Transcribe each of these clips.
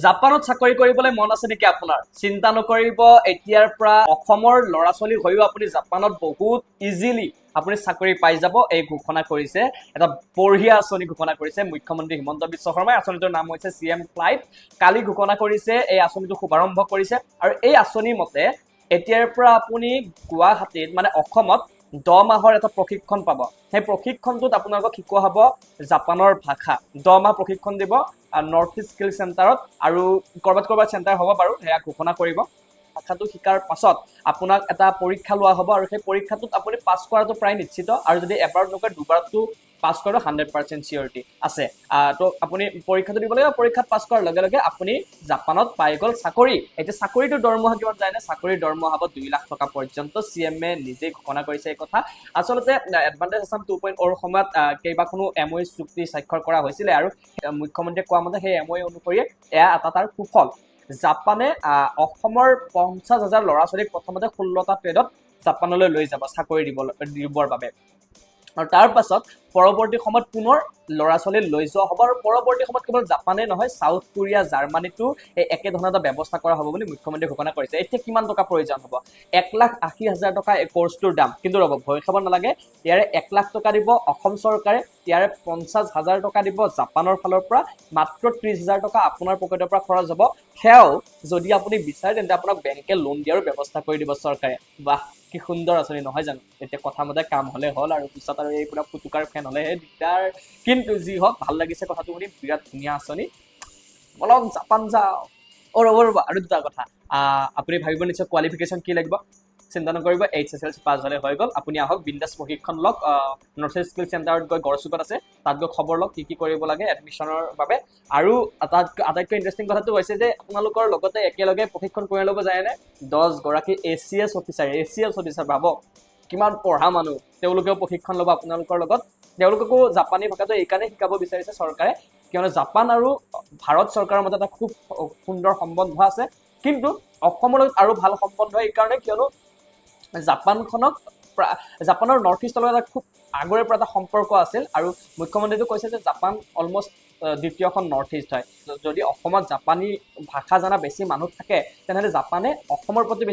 জাপানত চাকৰি কৰিবলৈ মন আছে নেকি আপোনাৰ? চিন্তা নকৰিব, এতিয়াৰ পৰা অসমৰ ল'ৰা ছোৱালী হৈও আপুনি জাপানত বহুত ইজিলি আপুনি চাকৰি পাই যাব। এই ঘোষণা কৰিছে, এটা বঢ়িয়া আঁচনি ঘোষণা কৰিছে মুখ্যমন্ত্ৰী হিমন্ত বিশ্ব শৰ্মাই। আঁচনিটোৰ নাম হৈছে CM ফ্লাইট। কালি ঘোষণা কৰিছে, এই আঁচনিটো শুভাৰম্ভ কৰিছে। আৰু এই আঁচনিৰ মতে এতিয়াৰ পৰা আপুনি গুৱাহাটীত মানে অসমত 10 মাহৰ এটা প্ৰশিক্ষণ পাব। সেই প্ৰশিক্ষণটোত আপোনালোকক শিকোৱা হ'ব জাপানৰ ভাষা। 10 মাহ প্ৰশিক্ষণ দিব নৰ্থ ইষ্ট স্কিল চেণ্টাৰত, আৰু কৰবাত চেণ্টাৰ হ'ব বাৰু, সেয়া ঘোষণা কৰিব। ভাষাটো শিকাৰ পাছত আপোনাক এটা পৰীক্ষা লোৱা হ'ব, আৰু সেই পৰীক্ষাটোত আপুনি পাছ কৰাটো প্ৰায় নিশ্চিত। আৰু যদি এবাৰত নকয় দুবাৰতো পাছ কৰাটো 100% চিয়ৰিটি আছে। তো আপুনি পৰীক্ষাটো দিব লাগিব, পৰীক্ষাত পাছ কৰাৰ লগে লগে আপুনি জাপানত পাই গ'ল চাকৰি। এতিয়া চাকৰিটোৰ দৰমহা কিমান যায় নে? চাকৰিৰ দৰমহা হ'ব 2 লাখ টকা পৰ্যন্ত। CM এ নিজেই ঘোষণা কৰিছে এই কথা। আচলতে এডভান্টেজ আছাম 2.0 সময়ত কেইবাখনো MOU চুক্তি স্বাক্ষৰ কৰা হৈছিলে, আৰু মুখ্যমন্ত্ৰীয়ে কোৱা মতে সেই MOU অনুসৰি এয়া এটা তাৰ সুফল। জাপানে অসমৰ 50,000 ল'ৰা ছোৱালীক প্ৰথমতে 16টা ট্ৰেডত জাপানলৈ লৈ যাব চাকৰি দিবৰ বাবে। আৰু তাৰ পাছত পৰৱৰ্তী সময়ত পুনৰ ল'ৰা ছোৱালী লৈ যোৱা হ'ব। আৰু পৰৱৰ্তী সময়ত কেৱল জাপানে নহয়, চাউথ কোৰিয়া, জাৰ্মানীতো এই একেধৰণৰ এটা ব্যৱস্থা কৰা হ'ব বুলি মুখ্যমন্ত্ৰীয়ে ঘোষণা কৰিছে। এতিয়া কিমান টকা প্ৰয়োজন হ'ব? 1,80,000 টকা এই কৰ্চটোৰ দাম। কিন্তু ৰ'ব, ভয় খাব নালাগে, ইয়াৰে 1 লাখ টকা দিব অসম চৰকাৰে, ইয়াৰে 50,000 টকা দিব জাপানৰ ফালৰ পৰা, মাত্ৰ 30,000 টকা আপোনাৰ পকেটৰ পৰা খৰচ হ'ব। সেয়াও যদি আপুনি বিচাৰে তেন্তে আপোনাক বেংকে লোন দিয়াৰো ব্যৱস্থা কৰি দিব চৰকাৰে। বাহ, কি সুন্দৰ আঁচনি নহয় জানো? এতিয়া কথা মতে কাম হলে হ'ল, আৰু পিছত আৰু এই পুৰা ফুটুকাৰ ফেন হলেহে দিগদাৰ। কিন্তু যি হওক, ভাল লাগিছে কথাটো শুনি, বিৰাট ধুনীয়া আঁচনি। বলক জাপান যাওঁ। ৰ'ব, আৰু দুটা কথা। আপুনি ভাবিব নিশ্চয় কোৱালিফিকেশ্যন কি লাগিব। চিন্তা নকৰিব, HSLC পাছ হ'লে হৈ গ'ল। আপুনি আহক, বিন্দাছ প্ৰশিক্ষণ লওক। নৰ্থ ইষ্ট স্কিল চেণ্টাৰত গৈ গড়চুকত আছে, তাত গৈ খবৰ লওক কি কৰিব লাগে এডমিশ্যনৰ বাবে। আৰু আটাইতকৈ ইণ্টাৰেষ্টিং কথাটো হৈছে যে আপোনালোকৰ লগতে একেলগে প্ৰশিক্ষণ কৰি ল'ব যায়নে 10 গৰাকী ACS অফিচাৰ। ভাবক কিমান পঢ়া মানুহ, তেওঁলোকেও প্ৰশিক্ষণ ল'ব আপোনালোকৰ লগত। তেওঁলোককো জাপানী ভাষাটো এইকাৰণে শিকাব বিচাৰিছে চৰকাৰে, কিয়নো জাপান আৰু ভাৰত চৰকাৰৰ মাজত এটা খুব সুন্দৰ সম্বন্ধ আছে। কিন্তু অসমৰ লগত আৰু ভাল সম্বন্ধ এইকাৰণে, কিয়নো জাপানৰ নৰ্থ ইষ্টৰ লগত খুব আগৰে পৰা এটা সম্পৰ্ক আছিল। আৰু মুখ্যমন্ত্ৰীটো কৈছে যে জাপান অলমষ্ট দ্বিতীয়খন নৰ্থ ইষ্ট হয়। যদি অসমত জাপানী ভাষা জনা বেছি মানুহ থাকে, তেনেহ'লে জাপানে অসমৰ প্ৰতি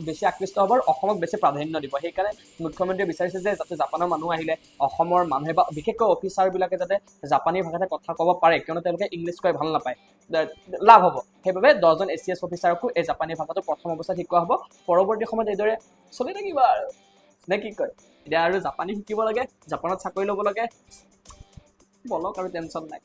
বেছি আকৃষ্ট হ'ব আৰু অসমক বেছি প্ৰাধান্য দিব। সেইকাৰণে মুখ্যমন্ত্ৰীয়ে বিচাৰিছে যে যাতে জাপানৰ মানুহ আহিলে অসমৰ মানুহে বা বিশেষকৈ অফিচাৰবিলাকে যাতে জাপানী ভাষাতে কথা ক'ব পাৰে, কিয়নো তেওঁলোকে ইংলিছ কৈ ভাল নাপায়, লাভ হ'ব। সেইবাবে 10জন ACS অফিচাৰকো এই জাপানী ভাষাটো প্ৰথম অৱস্থাত শিকোৱা হ'ব। পৰৱৰ্তী সময়ত এইদৰে চলি থাকিব আৰু, নে কি কয়? এতিয়া আৰু জাপানী শিকিব লাগে, জাপানত চাকৰি ল'ব লাগে, বলক আৰু টেনশ্যন নাই।